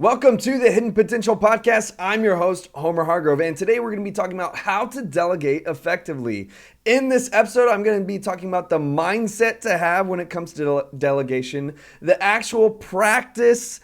Welcome to the Hidden Potential Podcast. I'm your host, Homer Hargrove, and today we're going to be talking about how to delegate effectively. In this episode, I'm going to be talking about the mindset to have when it comes to delegation, the actual practice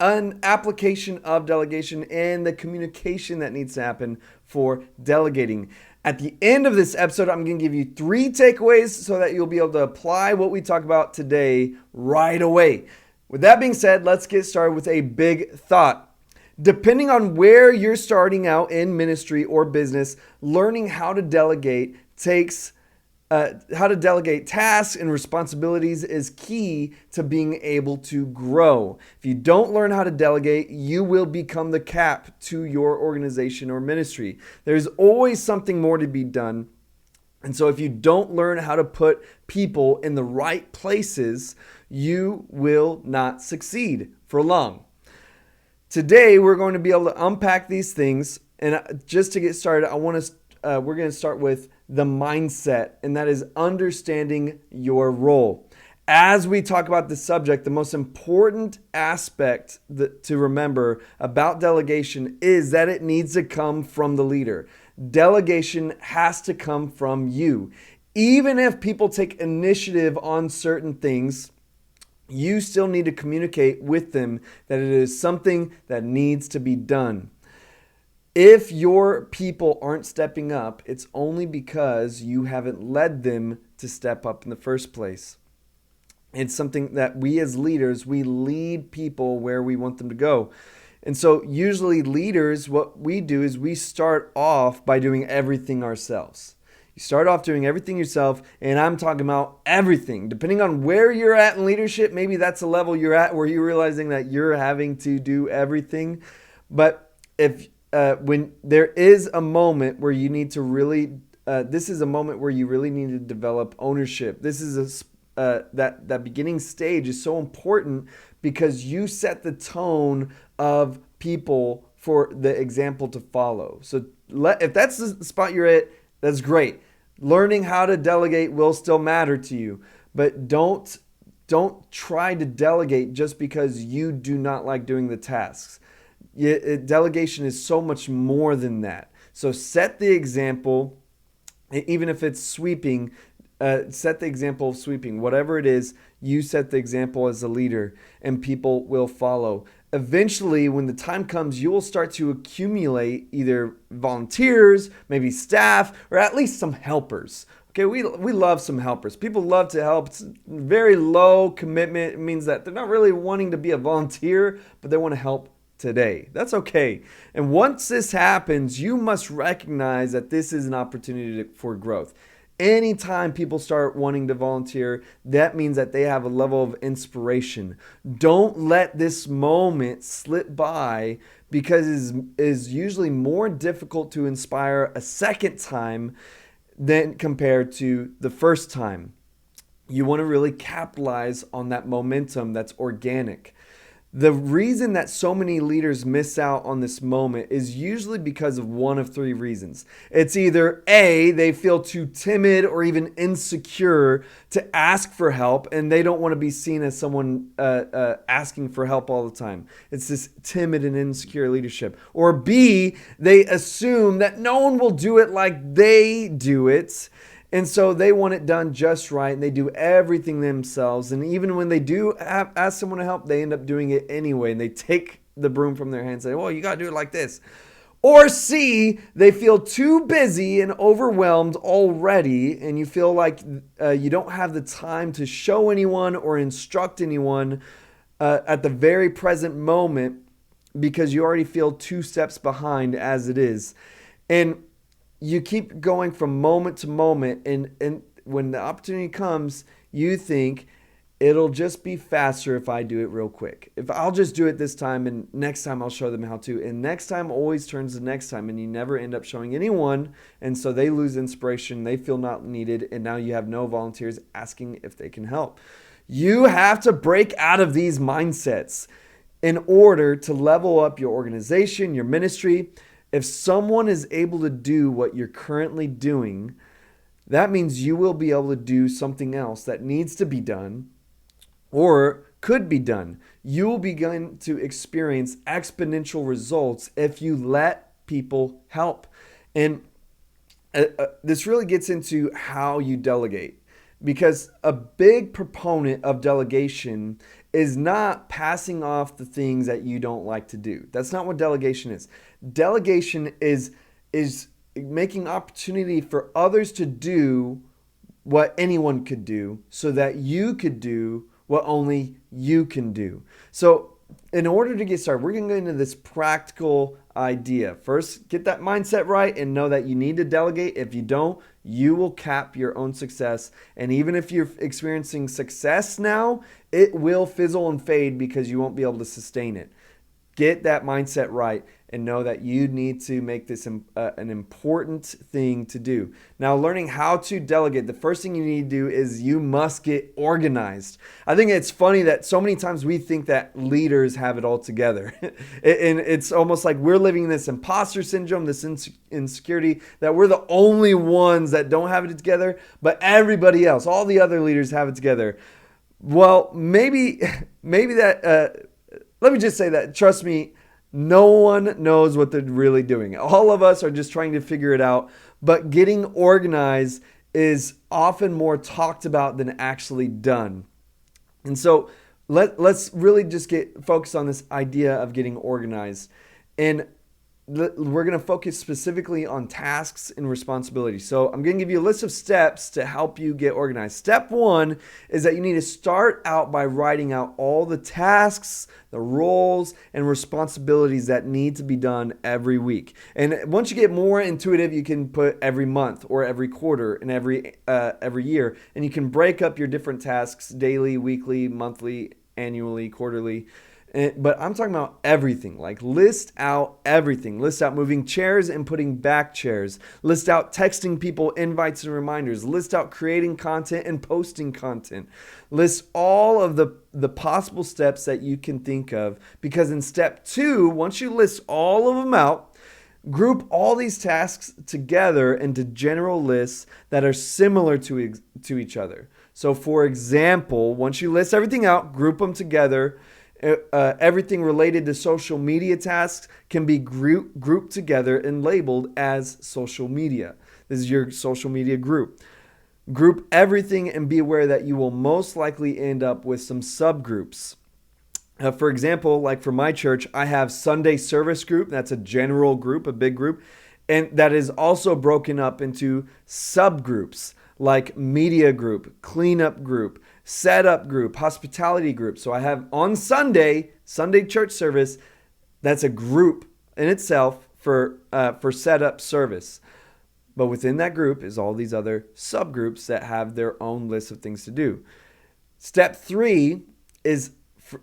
and application of delegation, and the communication that needs to happen for delegating. At the end of this episode, I'm going to give you 3 takeaways so that you'll be able to apply what we talk about today right away. With that being said, let's get started with a big thought. Depending on where you're starting out in ministry or business, learning how to delegate tasks and responsibilities is key to being able to grow. If you don't learn how to delegate, you will become the cap to your organization or ministry. There's always something more to be done. And so if you don't learn how to put people in the right places, you will not succeed for long. Today, we're going to be able to unpack these things. And just to get started, we're going to start with the mindset, and that is understanding your role. As we talk about the subject, the most important aspect to remember about delegation is that it needs to come from the leader. Delegation has to come from you. Even if people take initiative on certain things, you still need to communicate with them that it is something that needs to be done. If your people aren't stepping up, it's only because you haven't led them to step up in the first place. It's something that we as leaders, we lead people where we want them to go. And so usually leaders, what we do is we start off by doing everything ourselves. You start off doing everything yourself, and I'm talking about everything. Depending on where you're at in leadership, maybe that's a level you're at where you're realizing that you're having to do everything. But when there is a moment where you need to really, this is a moment where you really need to develop ownership. This is that beginning stage is so important because you set the tone of people for the example to follow. So if that's the spot you're at, that's great. Learning how to delegate will still matter to you, but don't try to delegate just because you do not like doing the tasks. Delegation is so much more than that. So set the example, even if it's sweeping. Set the example of sweeping. Whatever it is, you set the example as a leader, and people will follow. Eventually, when the time comes, you will start to accumulate either volunteers, maybe staff, or at least some helpers. Okay, we love some helpers. People love to help. It's very low commitment. It means that they're not really wanting to be a volunteer, but they want to help today. That's okay. And once this happens, you must recognize that this is an opportunity for growth. Anytime people start wanting to volunteer, that means that they have a level of inspiration. Don't let this moment slip by because it is usually more difficult to inspire a second time than compared to the first time. You want to really capitalize on that momentum that's organic. The reason that so many leaders miss out on this moment is usually because of one of 3 reasons. It's either A, they feel too timid or even insecure to ask for help, and they don't want to be seen as someone asking for help all the time. It's this timid and insecure leadership. Or B, they assume that no one will do it like they do it. And so they want it done just right, and they do everything themselves. And even when they do ask someone to help, they end up doing it anyway. And they take the broom from their hand and say, well, you got to do it like this. Or C, they feel too busy and overwhelmed already, and you feel like you don't have the time to show anyone or instruct anyone at the very present moment because you already feel 2 steps behind as it is. And you keep going from moment to moment, and when the opportunity comes, you think it'll just be faster if I do it real quick. If I'll just do it this time, and next time I'll show them how to. And next time always turns to next time, and you never end up showing anyone, and so they lose inspiration, they feel not needed, and now you have no volunteers asking if they can help. You have to break out of these mindsets in order to level up your organization, your ministry. If someone is able to do what you're currently doing, that means you will be able to do something else that needs to be done or could be done. You will begin to experience exponential results if you let people help. And this really gets into how you delegate, because a big proponent of delegation is not passing off the things that you don't like to do. That's not what delegation is. Delegation is making opportunity for others to do what anyone could do so that you could do what only you can do. So in order to get started, we're going to go into this practical idea. First, get that mindset right and know that you need to delegate. If you don't, you will cap your own success. And even if you're experiencing success now, it will fizzle and fade because you won't be able to sustain it. Get that mindset right and know that you need to make this an important thing to do. Now, learning how to delegate, the first thing you need to do is you must get organized. I think it's funny that so many times we think that leaders have it all together. And it's almost like we're living this imposter syndrome, this insecurity, that we're the only ones that don't have it together, but everybody else, all the other leaders have it together. Well, maybe that... let me just say that, trust me, no one knows what they're really doing. All of us are just trying to figure it out, but getting organized is often more talked about than actually done. And so let's really just get focused on this idea of getting organized. And we're going to focus specifically on tasks and responsibilities. So I'm going to give you a list of steps to help you get organized. Step 1 is that you need to start out by writing out all the tasks, the roles, and responsibilities that need to be done every week. And once you get more intuitive, you can put every month or every quarter and every year, and you can break up your different tasks daily, weekly, monthly, annually, quarterly. But I'm talking about everything. Like, list out everything. List out moving chairs and putting back chairs. List out texting people invites and reminders. List out creating content and posting content. List all of the possible steps that you can think of. Because in step 2, once you list all of them out, group all these tasks together into general lists that are similar to each other. So for example, once you list everything out, group them together. Everything related to social media tasks can be grouped together and labeled as social media. This is your social media group. Group everything and be aware that you will most likely end up with some subgroups. For example, like for my church, I have Sunday service group. That's a general group, a big group. And that is also broken up into subgroups like media group, cleanup group, setup group, hospitality group. So I have on Sunday church service, that's a group in itself for setup service. But within that group is all these other subgroups that have their own list of things to do. Step 3 is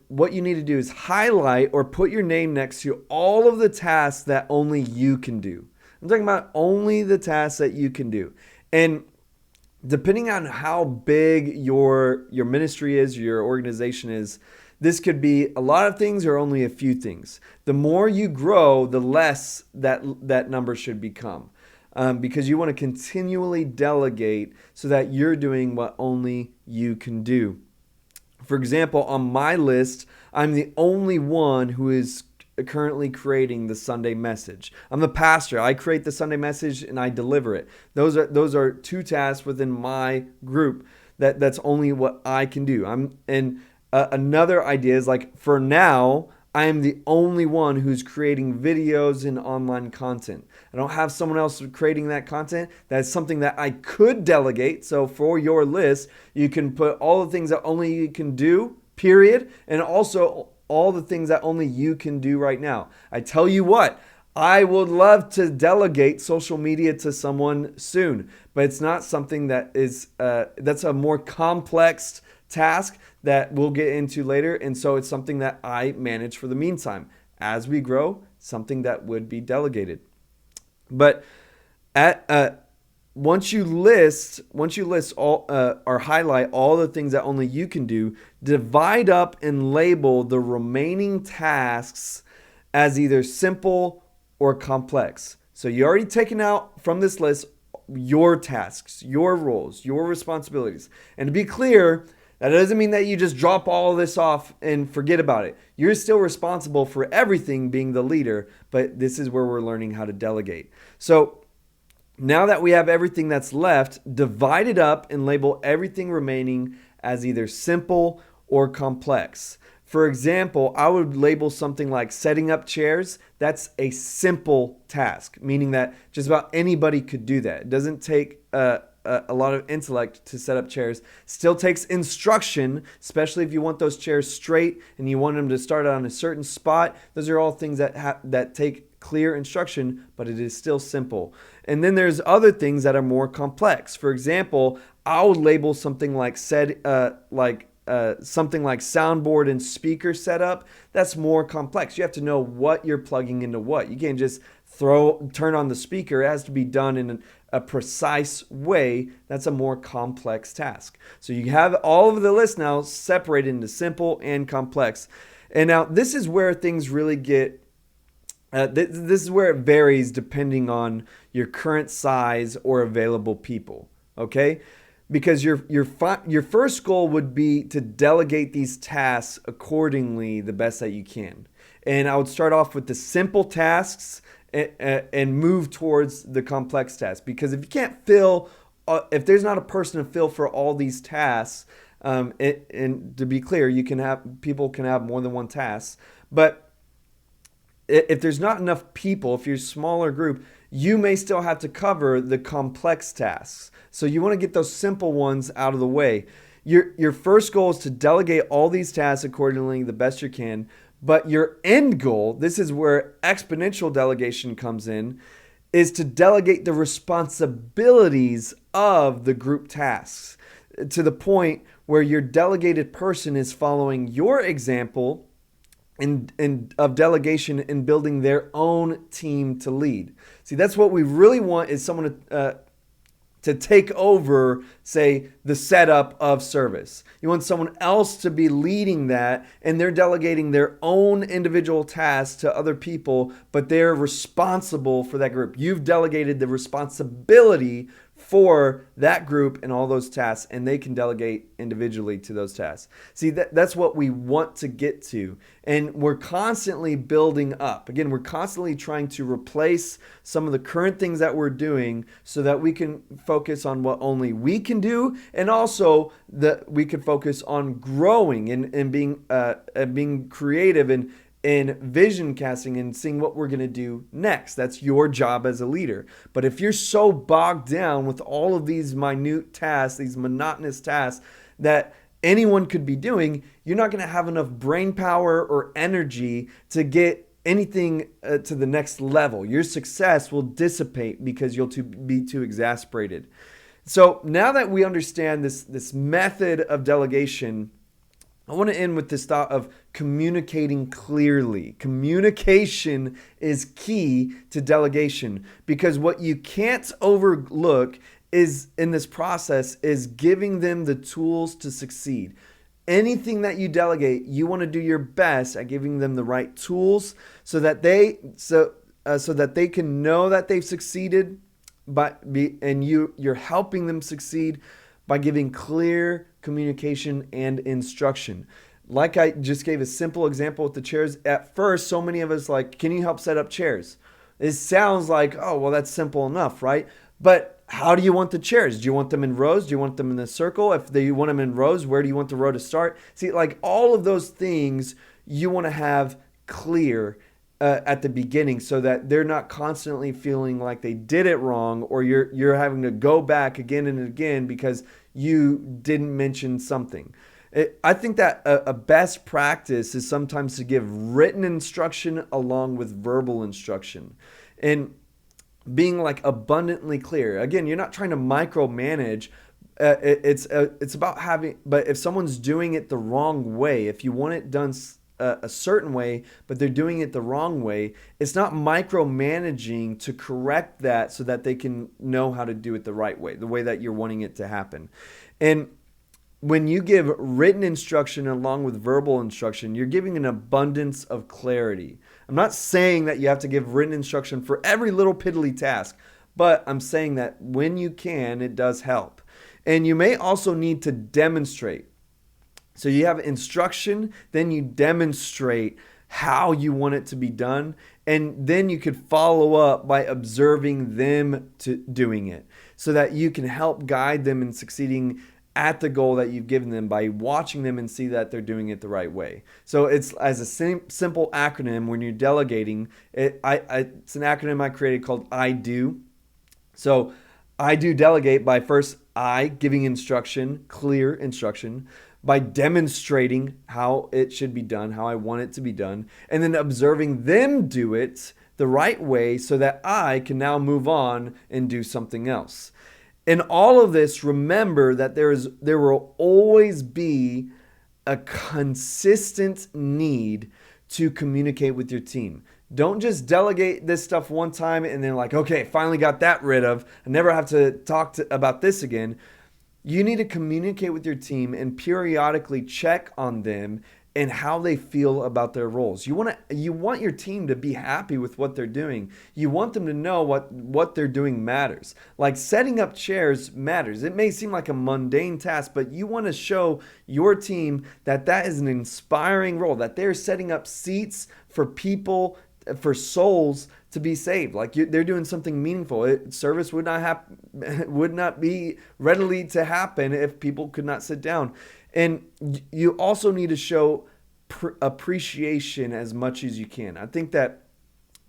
what you need to do is highlight or put your name next to all of the tasks that only you can do. I'm talking about only the tasks that you can do. And depending on how big your ministry is, your organization is, this could be a lot of things or only a few things. The more you grow, the less that number should become. Because you want to continually delegate so that you're doing what only you can do. For example, on my list, I'm the only one who is currently creating the Sunday message. I'm the pastor. I create the Sunday message and I deliver it. Those are 2 tasks within my group that's only what I can do. Another idea is, like, for now, I am the only one who's creating videos and online content. I don't have someone else creating that content. That's something that I could delegate. So for your list, you can put all the things that only you can do, period, and also all the things that only you can do right now. I tell you what, I would love to delegate social media to someone soon, but it's not something that is, that's a more complex task that we'll get into later. And so it's something that I manage for the meantime. As we grow, something that would be delegated. But once you list all or highlight all the things that only you can do, divide up and label the remaining tasks as either simple or complex. So you already taken out from this list your tasks, your roles, your responsibilities. And to be clear, That doesn't mean that you just drop all of this off and forget about it. You're still responsible for everything being the leader, but this is where we're learning how to delegate. So now that we have everything that's left, divide it up and label everything remaining as either simple or complex. For example, I would label something like setting up chairs. That's a simple task, meaning that just about anybody could do that. It doesn't take a lot of intellect to set up chairs. Still takes instruction, especially if you want those chairs straight and you want them to start on a certain spot. Those are all things that take clear instruction, but it is still simple. And then there's other things that are more complex. For example, I would label something like something like soundboard and speaker setup. That's more complex. You have to know what you're plugging into what. You can't just turn on the speaker. It has to be done in a precise way. That's a more complex task. So you have all of the list now separated into simple and complex. And now this is where things really get this is where it varies depending on your current size or available people. Okay? Because your first goal would be to delegate these tasks accordingly the best that you can. And I would start off with the simple tasks and move towards the complex tasks. Because if you can't if there's not a person to fill for all these tasks, and to be clear, people can have more than one task. But if there's not enough people, if you're a smaller group, you may still have to cover the complex tasks. So you want to get those simple ones out of the way. Your first goal is to delegate all these tasks accordingly the best you can. But your end goal, this is where exponential delegation comes in, is to delegate the responsibilities of the group tasks to the point where your delegated person is following your example of delegation and building their own team to lead. See, that's what we really want, is someone to take over, say, the setup of service. You want someone else to be leading that, and they're delegating their own individual tasks to other people, but they're responsible for that group. You've delegated the responsibility for that group and all those tasks, and they can delegate individually to those tasks. See, that's what we want to get to. And we're constantly building up. Again, we're constantly trying to replace some of the current things that we're doing so that we can focus on what only we can do, and also that we can focus on growing and being creative and vision casting and seeing what we're going to do next. That's your job as a leader. But if you're so bogged down with all of these minute tasks, these monotonous tasks that anyone could be doing, you're not going to have enough brain power or energy to get anything to the next level. Your success will dissipate because you'll be too exasperated. So now that we understand this method of delegation, I want to end with this thought of communicating clearly. Communication is key to delegation, because what you can't overlook is in this process is giving them the tools to succeed. Anything that you delegate, you want to do your best at giving them the right tools so that they can know that they've succeeded, and you're helping them succeed by giving clear communication and instruction. Like I just gave a simple example with the chairs. At first, so many of us can you help set up chairs? It sounds like, oh, well, that's simple enough, right? But how do you want the chairs? Do you want them in rows? Do you want them in a circle? If you want them in rows, where do you want the row to start? See, all of those things you want to have clear at the beginning, so that they're not constantly feeling like they did it wrong, or you're having to go back again and again because you didn't mention something. I think that a best practice is sometimes to give written instruction along with verbal instruction, and being abundantly clear. Again, you're not trying to micromanage. It's about having. But if someone's doing it the wrong way, if you want it done a certain way, but they're doing it the wrong way, it's not micromanaging to correct that so that they can know how to do it the right way, the way that you're wanting it to happen. And when you give written instruction along with verbal instruction, you're giving an abundance of clarity. I'm not saying that you have to give written instruction for every little piddly task, but I'm saying that when you can, it does help. And you may also need to demonstrate. So you have instruction, then you demonstrate how you want it to be done, and then you could follow up by observing them to doing it so that you can help guide them in succeeding at the goal that you've given them by watching them and see that they're doing it the right way. So it's as a simple acronym when you're delegating. It's an acronym I created called I do. So I do delegate by first I giving instruction, clear instruction, by demonstrating how it should be done, how I want it to be done, and then observing them do it the right way so that I can now move on and do something else. In all of this, remember that there will always be a consistent need to communicate with your team. Don't just delegate this stuff one time and then like, okay, finally got that rid of. I never have to talk about this again. You need to communicate with your team and periodically check on them and how they feel about their roles. You want your team to be happy with what they're doing. You want them to know what they're doing matters. Like setting up chairs matters. It may seem like a mundane task, but you want to show your team that that is an inspiring role, that they're setting up seats for people, for souls to be saved. Like they're doing something meaningful. Service would not be readily to happen if people could not sit down. And you also need to show appreciation as much as you can. I think that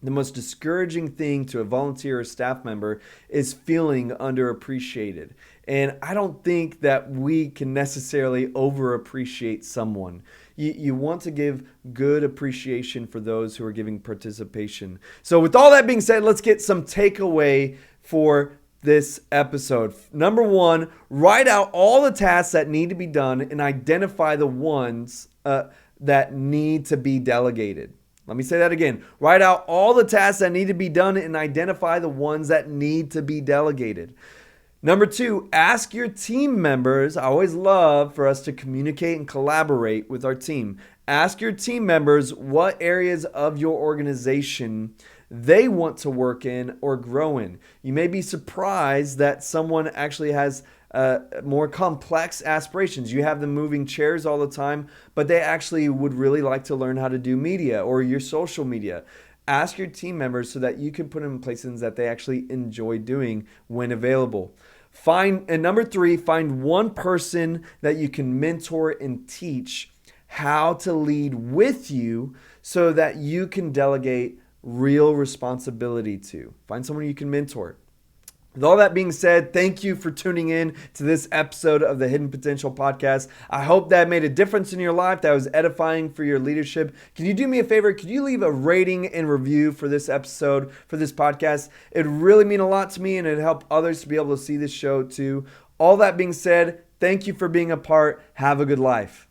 the most discouraging thing to a volunteer or staff member is feeling underappreciated. And I don't think that we can necessarily overappreciate someone. You want to give good appreciation for those who are giving participation. So with all that being said, let's get some takeaway for this episode. Number one, write out all the tasks that need to be done and identify the ones that need to be delegated. Let me say that again. Write out all the tasks that need to be done and identify the ones that need to be delegated. Number two, ask your team members. I always love for us to communicate and collaborate with our team. Ask your team members what areas of your organization they want to work in or grow in. You may be surprised that someone actually has more complex aspirations. You have them moving chairs all the time, but they actually would really like to learn how to do media or your social media. Ask your team members so that you can put them in places that they actually enjoy doing when available. And number three, find one person that you can mentor and teach how to lead with you so that you can delegate real responsibility to. Find someone you can mentor. With all that being said, thank you for tuning in to this episode of the Hidden Potential Podcast. I hope that made a difference in your life, that was edifying for your leadership. Can you do me a favor? Could you leave a rating and review for this episode, for this podcast? It would really mean a lot to me and it'd help others to be able to see this show too. All that being said, thank you for being a part. Have a good life.